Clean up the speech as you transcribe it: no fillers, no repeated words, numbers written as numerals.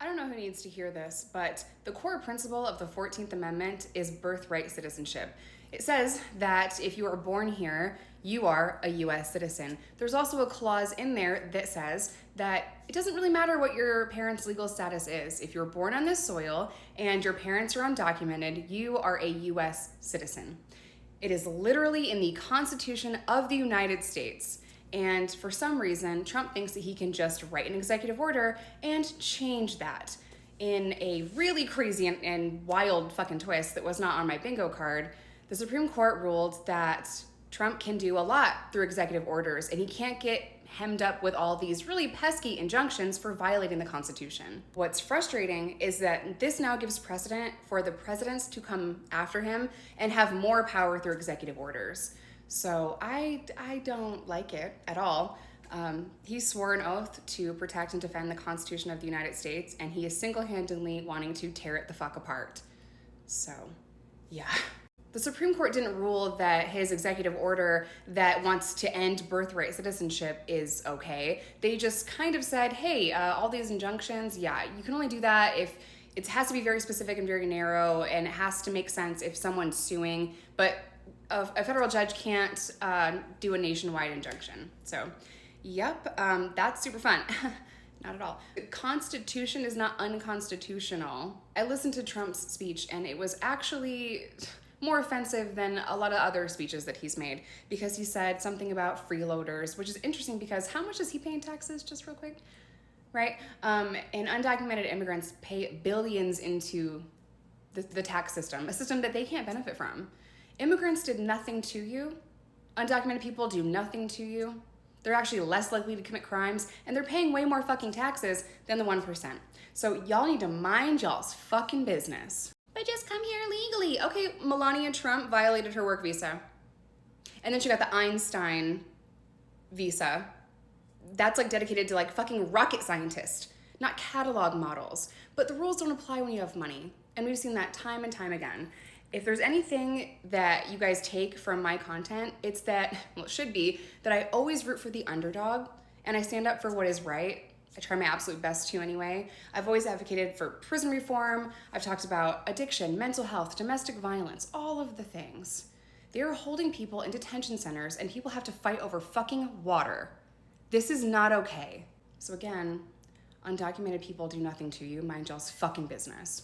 I don't know who needs to hear this, but the core principle of the 14th Amendment is birthright citizenship. It says that if you are born here, you are a US citizen. There's also a clause in there that says that it doesn't really matter what your parents' legal status is. If you're born on this soil and your parents are undocumented, you are a US citizen. It is literally in the Constitution of the United States. And for some reason, Trump thinks that he can just write an executive order and change that. In a really crazy and wild fucking twist that was not on my bingo card, the Supreme Court ruled that Trump can do a lot through executive orders, and he can't get hemmed up with all these really pesky injunctions for violating the Constitution. What's frustrating is that this now gives precedent for the presidents to come after him and have more power through executive orders. So I don't like it at all. He swore an oath to protect and defend the Constitution of the United States, and he is single-handedly wanting to tear it the fuck apart. So, yeah. The Supreme Court didn't rule that his executive order that wants to end birthright citizenship is okay. They just kind of said, hey, all these injunctions, yeah, you can only do that if it has to be very specific and very narrow, and it has to make sense if someone's suing, but a federal judge can't do a nationwide injunction. So, yep, that's super fun. Not at all. The Constitution is not unconstitutional. I listened to Trump's speech, and it was actually more offensive than a lot of other speeches that he's made, because he said something about freeloaders, which is interesting because how much does he pay in taxes, just real quick? Right? And undocumented immigrants pay billions into the tax system, a system that they can't benefit from. Immigrants did nothing to you. Undocumented people do nothing to you. They're actually less likely to commit crimes, and they're paying way more fucking taxes than the 1%. So y'all need to mind y'all's fucking business. But just come here legally. Okay, Melania Trump violated her work visa. And then she got the Einstein visa. That's like dedicated to like fucking rocket scientists, not catalog models. But the rules don't apply when you have money. And we've seen that time and time again. If there's anything that you guys take from my content, it's that, well, it should be, that I always root for the underdog and I stand up for what is right. I try my absolute best to anyway. I've always advocated for prison reform. I've talked about addiction, mental health, domestic violence, all of the things. They're holding people in detention centers and people have to fight over fucking water. This is not okay. So again, undocumented people do nothing to you. Mind y'all's fucking business.